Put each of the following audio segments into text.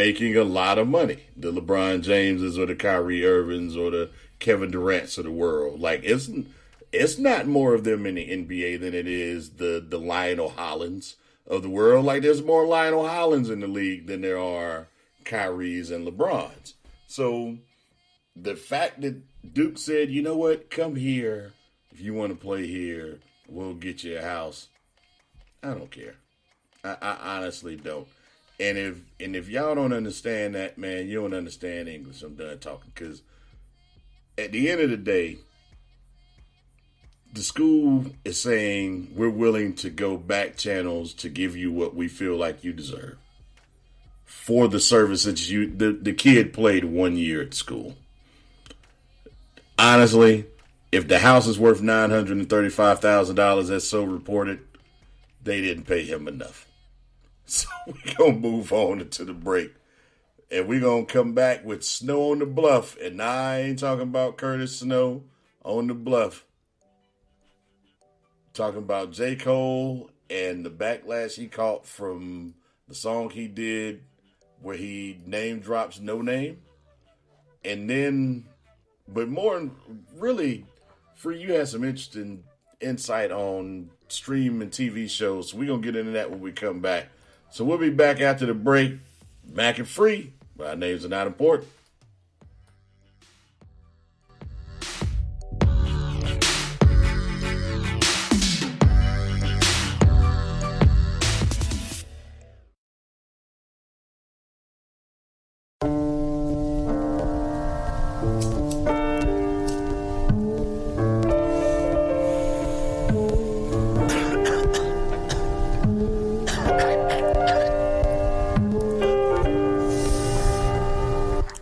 making a lot of money. The LeBron Jameses or the Kyrie Irvings or the Kevin Durant's of the world. Like it's not more of them in the NBA than it is the Lionel Hollins of the world. Like there's more Lionel Hollins in the league than there are Kyries and LeBrons. So the fact that Duke said, you know what, come here if you want to play here, we'll get you a house. I don't care. I honestly don't. And if y'all don't understand that, man, you don't understand English. I'm done talking. Because at the end of the day, the school is saying we're willing to go back channels to give you what we feel like you deserve for the service that the kid played 1 year at school. Honestly, if the house is worth $935,000 as so reported, they didn't pay him enough. So we're going to move on into the break. And we're going to come back with Snow on the Bluff. And now I ain't talking about Curtis Snow on the Bluff. Talking about J. Cole and the backlash he caught from the song he did where he name drops No Name. And then, but more really, Free, you had some interesting insight on stream and TV shows. So we're going to get into that when we come back. So we'll be back after the break. Mac and Free, but our names are not important.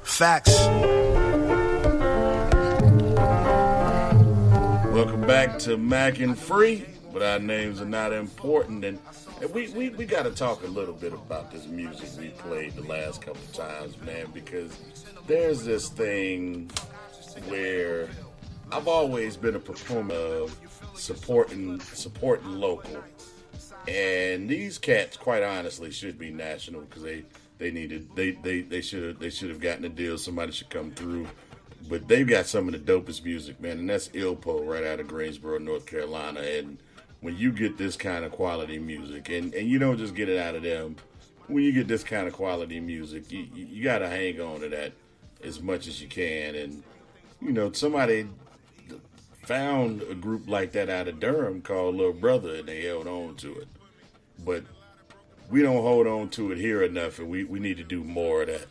Facts. Welcome back to Mac and Free, but our names are not important. And we got to talk a little bit about this music we played the last couple of times, man, because there's this thing where I've always been a proponent of supporting local. And these cats, quite honestly, should be national because they should have gotten a deal. Somebody should come through. But they've got some of the dopest music, man, and that's Ilpo right out of Greensboro, North Carolina. And when you get this kind of quality music, and you don't just get it out of them, when you get this kind of quality music, you got to hang on to that as much as you can. And, you know, somebody found a group like that out of Durham called Little Brother, and they held on to it. But we don't hold on to it here enough, and we need to do more of that.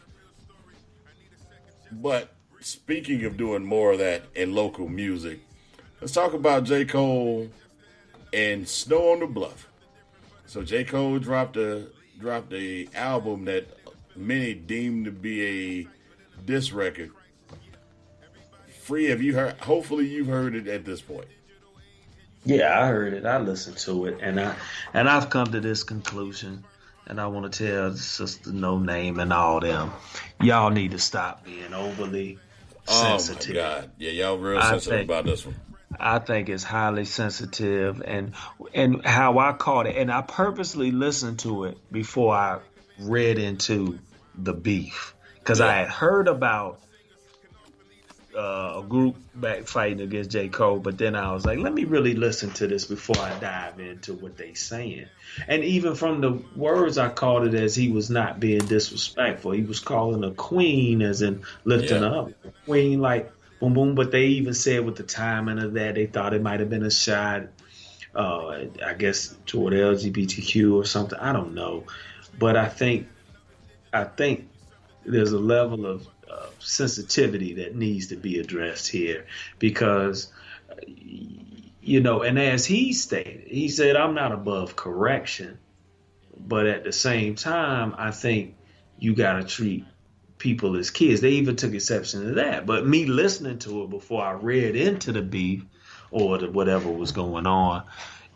But speaking of doing more of that in local music, let's talk about J. Cole and Snow on the Bluff. So J. Cole dropped a album that many deemed to be a diss record. Free, have you heard? Hopefully you've heard it at this point. Yeah, I heard it. I listened to it, and I've come to this conclusion. And I want to tell Sister No Name and all them, y'all need to stop being overly sensitive. Oh my God, yeah, y'all real sensitive about this one. I think it's highly sensitive, and how I caught it, and I purposely listened to it before I read into the beef because I had heard about a group back fighting against J. Cole, but then I was like, let me really listen to this before I dive into what they saying. And even from the words, I called it as he was not being disrespectful. He was calling a queen as in lifting her up. Queen, like, boom, boom. But they even said with the timing of that, they thought it might have been a shot, I guess, toward LGBTQ or something. I don't know. But I think there's a level of sensitivity that needs to be addressed here because, you know, and as he stated, he said, I'm not above correction, but at the same time, I think you got to treat people as kids. They even took exception to that. But me listening to it before I read into the beef or whatever was going on,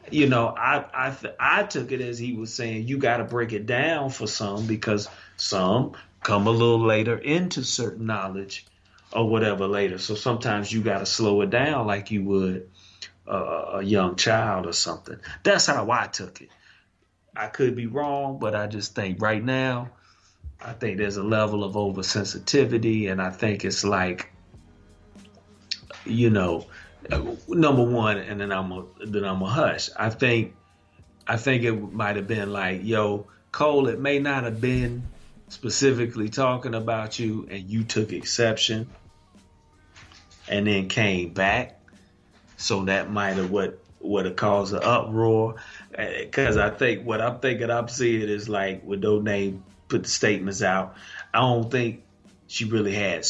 you know, I took it as he was saying, you got to break it down for some because some come a little later into certain knowledge or whatever later. So sometimes you got to slow it down like you would a young child or something. That's how I took it. I could be wrong, but I just think right now I think there's a level of oversensitivity, and I think it's like, you know, number one, and then I'm a hush. I think it might have been like, yo, Cole, it may not have been specifically talking about you, and you took exception, and then came back. So that might have what have caused the uproar. Because I think what I'm seeing is like with No Name put the statements out. I don't think she really had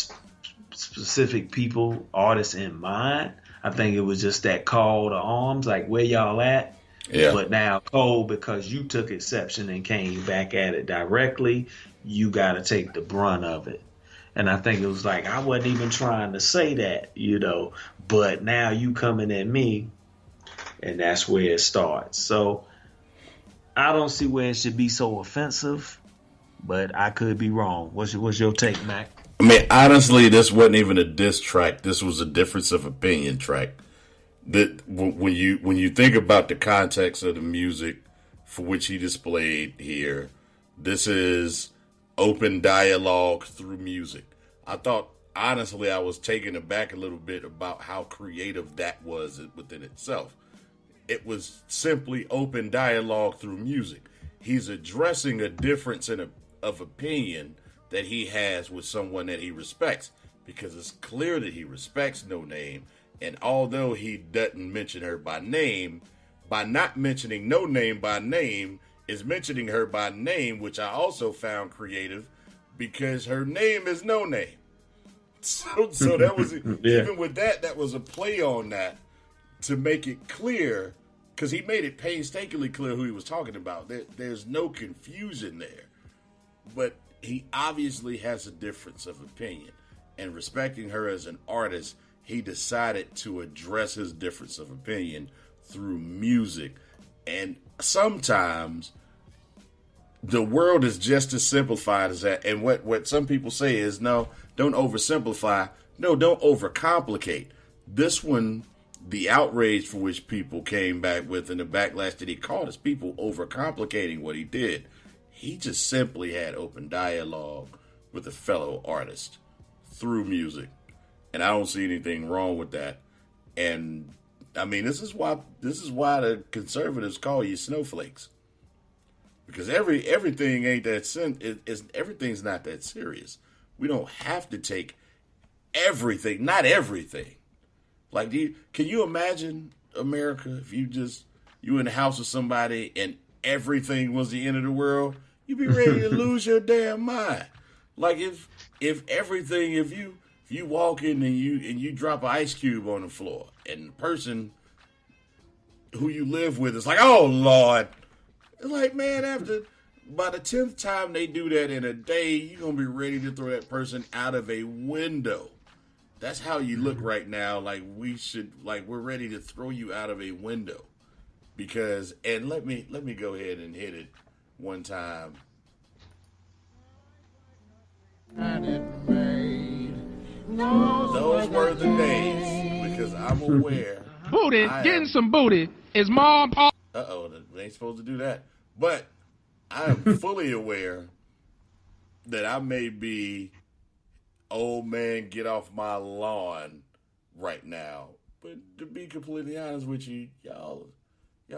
specific people, artists in mind. I think it was just that call to arms, like where y'all at. Yeah. But now Cole, because you took exception and came back at it directly, you got to take the brunt of it. And I think it was like, I wasn't even trying to say that, but now you coming at me, and that's where it starts. So I don't see where it should be so offensive, but I could be wrong. What's your take, Mac? I mean, honestly, this wasn't even a diss track. This was a difference of opinion track. That when you think about the context of the music for which he displayed here, this is open dialogue through music. I thought, honestly, I was taken aback a little bit about how creative that was within itself. It was simply open dialogue through music. He's addressing a difference of opinion that he has with someone that he respects, because it's clear that he respects No Name. And although he doesn't mention her by name, by not mentioning No Name by name, is mentioning her by name, which I also found creative, because her name is No Name. So that was, yeah. Even with that was a play on that to make it clear, because he made it painstakingly clear who he was talking about. There's no confusion there. But he obviously has a difference of opinion. And respecting her as an artist, he decided to address his difference of opinion through music. And sometimes the world is just as simplified as that. And what some people say is, no, don't oversimplify. No, don't overcomplicate. This one, the outrage for which people came back with and the backlash that he caught is people overcomplicating what he did. He just simply had open dialogue with a fellow artist through music. And I don't see anything wrong with that. And I mean, this is why the conservatives call you snowflakes, because everything ain't that everything's not that serious. We don't have to take everything, not everything. Like, can you imagine America if you in the house with somebody and everything was the end of the world? You'd be ready to lose your damn mind. Like if you walk in and you drop an ice cube on the floor, and the person who you live with is like, oh Lord, it's like, man, by the 10th time they do that in a day, you're gonna be ready to throw that person out of a window. That's how you look right now. Like we're ready to throw you out of a window, because, and let me go ahead and hit it one time. Those were the days, because I'm aware. Booty, getting some booty is mom, pop. They ain't supposed to do that. But I am fully aware that I may be old man, get off my lawn right now. But to be completely honest with you, y'all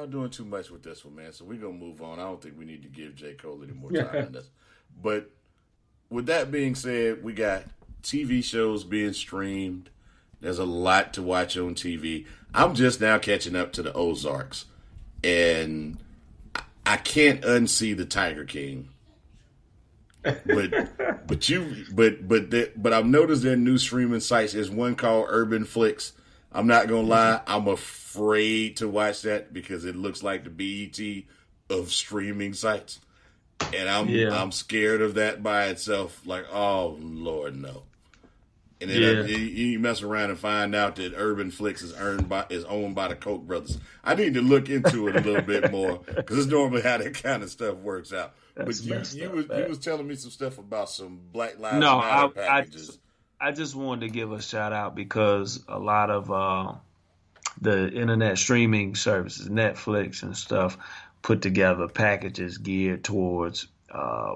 doing too much with this one, man. So we're going to move on. I don't think we need to give J. Cole any more time on this. But with that being said, we got TV shows being streamed. There's a lot to watch on TV. I'm just now catching up to the Ozarks, and I can't unsee the Tiger King. But I've noticed their new streaming sites. There's one called Urban Flix. I'm not gonna lie, I'm afraid to watch that because it looks like the BET of streaming sites, and I'm scared of that by itself. Like, oh Lord, no. And then you mess around and find out that Urban Flix is owned by the Koch brothers. I need to look into it a little bit more, because it's normally how that kind of stuff works out. But you was telling me some stuff about some Black Lives Matter packages. I just wanted to give a shout out because a lot of the internet streaming services, Netflix and stuff, put together packages geared towards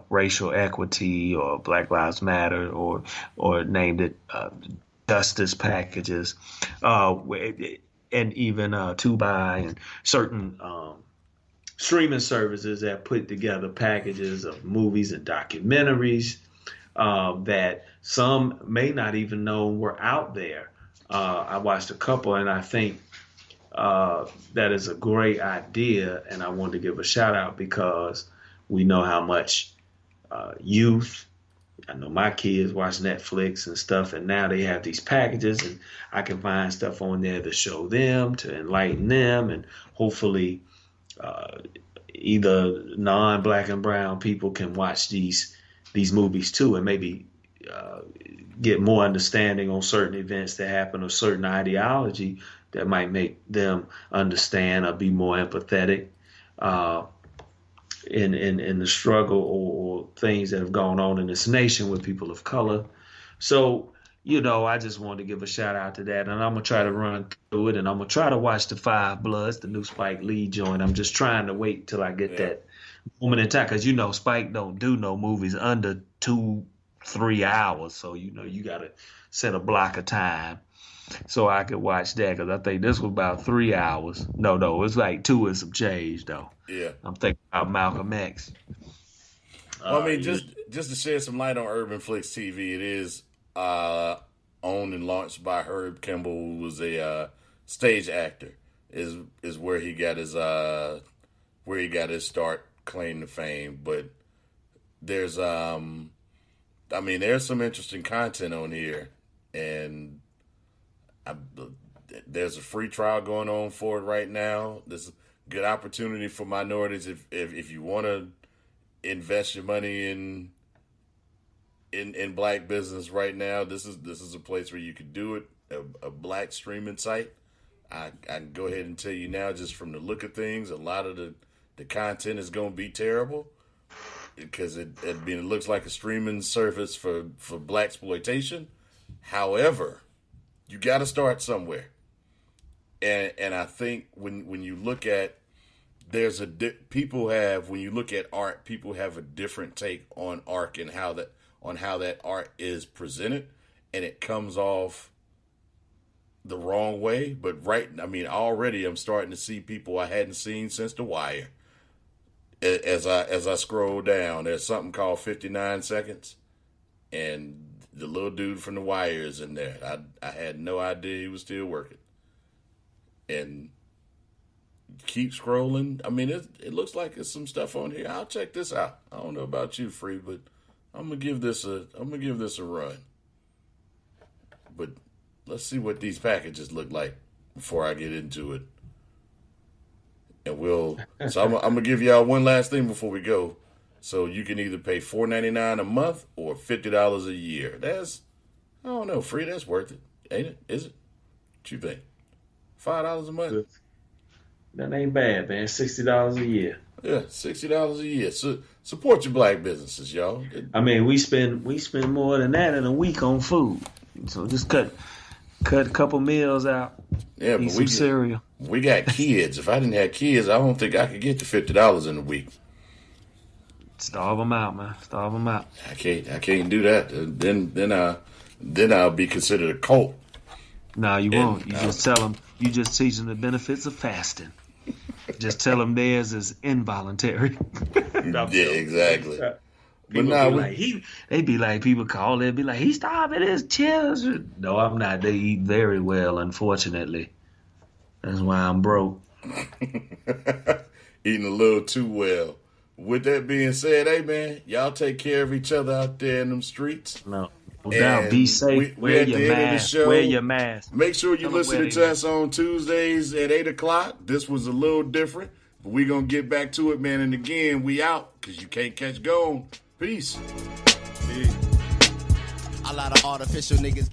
racial equity or Black Lives Matter or named it justice packages, and even Tubi and certain streaming services that put together packages of movies and documentaries that some may not even know were out there. I watched a couple, and I think that is a great idea, and I wanted to give a shout out because we know how much youth, I know my kids watch Netflix and stuff, and now they have these packages, and I can find stuff on there to show them, to enlighten them, and hopefully either non-black and brown people can watch these movies too, and maybe get more understanding on certain events that happen or certain ideology that might make them understand or be more empathetic in the struggle or things that have gone on in this nation with people of color. So, I just wanted to give a shout out to that, and I'm gonna try to run through it, and I'm gonna try to watch the Five Bloods, the new Spike Lee joint. I'm just trying to wait till I get that moment in time, because Spike don't do no movies under 2-3 hours, so you gotta set a block of time so I could watch that, because I think this was about 3 hours. No, it's like 2 and some change though. Yeah, I'm thinking about Malcolm X. Well, I mean, just to shed some light on Urban Flicks TV, it is owned and launched by Herb Kimball, who was a stage actor. Is where he got his start, claim to fame. But there's there's some interesting content on here, and there's a free trial going on for it right now. There's a good opportunity for minorities if you want to invest your money in black business right now. This is a place where you could do it. A black streaming site. I can go ahead and tell you now, just from the look of things, a lot of the content is going to be terrible because it looks like a streaming service for black exploitation. However, you got to start somewhere, and I think when you look at when you look at art, people have a different take on art and how that art is presented, and it comes off the wrong way. But already I'm starting to see people I hadn't seen since The Wire. As I scroll down, there's something called 59 Seconds, and the little dude from The Wire is in there. I had no idea he was still working. And keep scrolling. I mean, it looks like there's some stuff on here. I'll check this out. I don't know about you, Free, but I'm gonna give this a run. But let's see what these packages look like before I get into it. And so I'm gonna give y'all one last thing before we go. So you can either pay $4.99 a month or $50 a year. I don't know, Free, that's worth it, ain't it? Is it? What you think? $5 a month? That ain't bad, man. $60 a year. Yeah, $60 a year. So support your black businesses, y'all. I mean, we spend more than that in a week on food. So just cut a couple meals out. Yeah, eat some cereal. We got kids. If I didn't have kids, I don't think I could get to $50 in a week. Starve them out, man. Starve them out. I can't do that. Then I'll be considered a cult. No, you won't. You just tell them. You just teach them the benefits of fasting. Just tell them theirs is involuntary. Yeah, exactly. They be like, people call, they'd be like, he's starving his children. No, I'm not. They eat very well, unfortunately. That's why I'm broke. Eating a little too well. With that being said, hey man, y'all take care of each other out there in them streets. No doubt. Be safe. Wear your mask. Make sure you listen to us on Tuesdays at 8 o'clock. This was a little different, but we're going to get back to it, man. And again, we out because you can't catch Gone. Peace. A lot of artificial niggas.